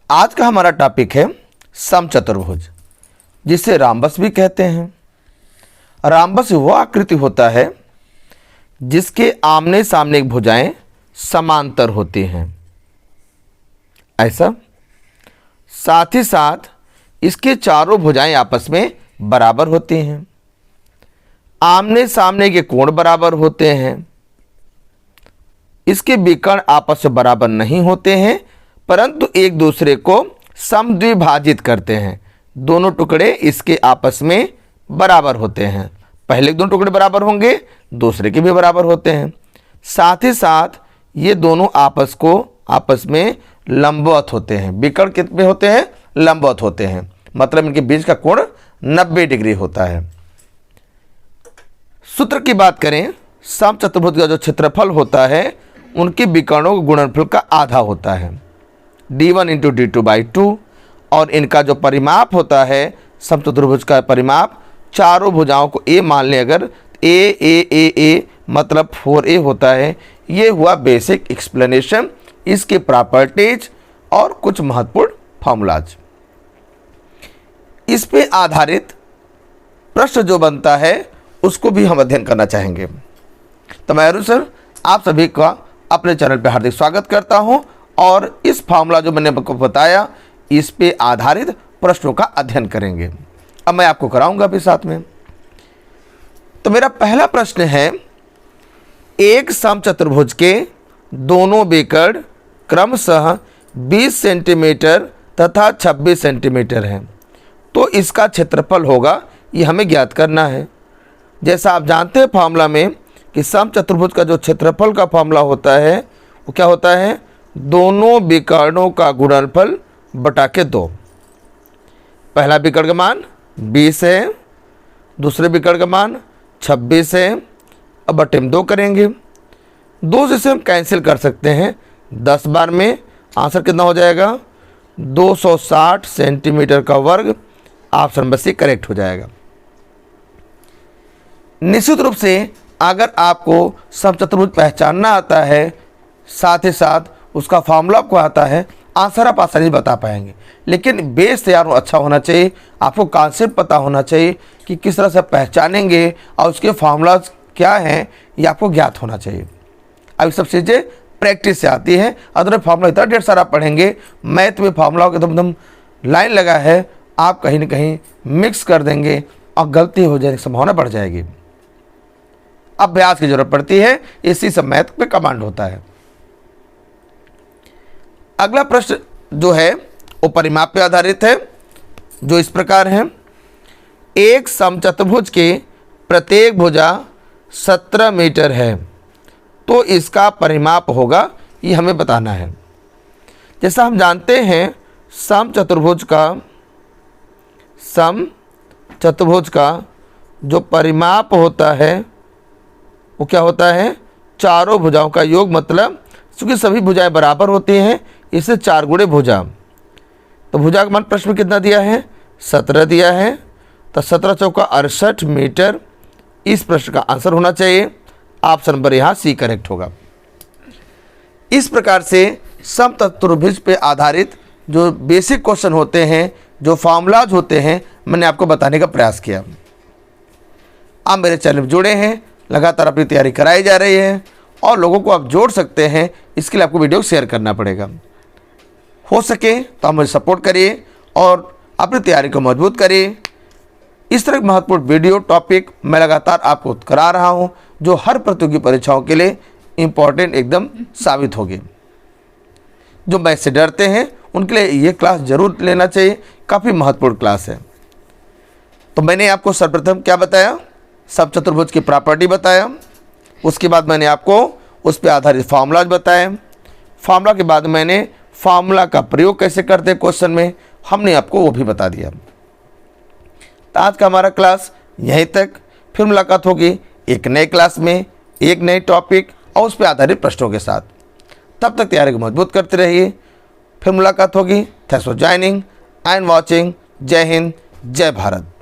आज का हमारा टॉपिक है समचतुर्भुज, जिसे राम्बस भी कहते हैं। राम्बस वह आकृति होता है जिसके आमने सामने भुजाएं समांतर होती हैं। ऐसा साथ ही साथ इसके चारों भुजाएं आपस में बराबर होती हैं। आमने सामने के कोण बराबर होते हैं। इसके विकर्ण आपस में बराबर नहीं होते हैं, परंतु एक दूसरे को समद्विभाजित करते हैं। दोनों टुकड़े इसके आपस में बराबर होते हैं। पहले दोनों टुकड़े बराबर होंगे, दूसरे के भी बराबर होते हैं। साथ ही साथ ये दोनों आपस में लंबवत होते हैं। विकर्ण कितने होते हैं? लंबवत होते हैं, मतलब इनके बीच का कोण 90 डिग्री होता है। सूत्र की बात करें, समचतुर्भुज का जो क्षेत्रफल होता है उनके विकर्णों के गुणनफल का आधा होता है, d1 इंटू d2/2। और इनका जो परिमाप होता है समचतुर्भुज का परिमाप, चारों भुजाओं को a मान लें अगर, a मतलब 4a होता है। ये हुआ बेसिक एक्सप्लेनेशन, इसके प्रॉपर्टीज और कुछ महत्वपूर्ण फॉर्मूलाज। इस पे आधारित प्रश्न जो बनता है उसको भी हम अध्ययन करना चाहेंगे। तो मैं अरुण सर आप सभी का अपने चैनल पे हार्दिक स्वागत करता हूं और इस फॉर्मूला जो मैंने आपको बताया इस पे आधारित प्रश्नों का अध्ययन करेंगे। अब मैं आपको कराऊंगा भी साथ में। तो मेरा पहला प्रश्न है, एक समचतुर्भुज के दोनों विकर्ण क्रमशः 20 सेंटीमीटर तथा 26 सेंटीमीटर हैं, तो इसका क्षेत्रफल होगा, ये हमें ज्ञात करना है। जैसा आप जानते हैं फॉर्मूला में कि समचतुर्भुज का जो क्षेत्रफल का फॉर्मूला होता है वो क्या होता है? दोनों विकर्णों का गुणनफल बटा के 2। पहला विकर्ण का मान 20 है, दूसरे विकर्ण का मान 26 है। अब बटे में 2 करेंगे, 2 से हम कैंसिल कर सकते हैं 10 बार में। आंसर कितना हो जाएगा? 260 सेंटीमीटर का वर्ग। ऑप्शन बस करेक्ट हो जाएगा। निश्चित रूप से अगर आपको समचतुर्भुज पहचानना आता है, साथ ही साथ उसका फॉर्मूला आपको आता है, आंसर आप आसानी से बता पाएंगे। लेकिन बेस तैयार अच्छा होना चाहिए, आपको कॉन्सेप्ट पता होना चाहिए कि किस तरह से पहचानेंगे और उसके फार्मूलाज क्या हैं ये आपको ज्ञात होना चाहिए। अब सब चीज़ें प्रैक्टिस से आती है। अगर फार्मूला इतना ढेर सारा पढ़ेंगे, मैथ में फार्मूला के एकदम लाइन लगा है, आप कहीं ना कहीं मिक्स कर देंगे और गलती हो जाने की संभावना बढ़ जाएगी। अभ्यास की जरूरत पड़ती है, इसी सब मैथ पे कमांड होता है। अगला प्रश्न जो है वो परिमाप पे आधारित है, जो इस प्रकार है। एक समचतुर्भुज के प्रत्येक भुजा 17 मीटर है, तो इसका परिमाप होगा, ये हमें बताना है। जैसा हम जानते हैं समचतुर्भुज का जो परिमाप होता है वो क्या होता है? चारों भुजाओं का योग, मतलब चूँकि सभी भुजाएं बराबर होती हैं इससे 4 गुणे भुजा। तो भुजा का मान प्रश्न में कितना दिया है? 17 दिया है, तो 17 चौका 68 मीटर इस प्रश्न का आंसर होना चाहिए। ऑप्शन नंबर यहाँ सी करेक्ट होगा। इस प्रकार से समचतुर्भुज पे आधारित जो बेसिक क्वेश्चन होते हैं, जो फार्मूलाज होते हैं, मैंने आपको बताने का प्रयास किया। आप मेरे चैनल में जुड़े हैं, लगातार अपनी तैयारी कराई जा रही है और लोगों को आप जोड़ सकते हैं। इसके लिए आपको वीडियो शेयर करना पड़ेगा। हो सके तो आप मुझे सपोर्ट करिए और अपनी तैयारी को मजबूत करिए। इस तरह के महत्वपूर्ण वीडियो टॉपिक मैं लगातार आपको करा रहा हूं, जो हर प्रतियोगी परीक्षाओं के लिए इम्पोर्टेंट एकदम साबित होगी। जो मैथ से डरते हैं उनके लिए ये क्लास जरूर लेना चाहिए, काफ़ी महत्वपूर्ण क्लास है। तो मैंने आपको सर्वप्रथम क्या बताया? समचतुर्भुज की प्रॉपर्टी बताया। उसके बाद मैंने आपको उस पर आधारित फार्मूलाज बताए। फार्मूला के बाद मैंने फार्मूला का प्रयोग कैसे करते हैं क्वेश्चन में, हमने आपको वो भी बता दिया। तो आज का हमारा क्लास यहीं तक। फिर मुलाकात होगी एक नए क्लास में, एक नए टॉपिक और उस पर आधारित प्रश्नों के साथ। तब तक तैयारी को मजबूत करते रहिए। फिर मुलाकात होगी। Thanks for joining and watching. जय हिंद, जय भारत।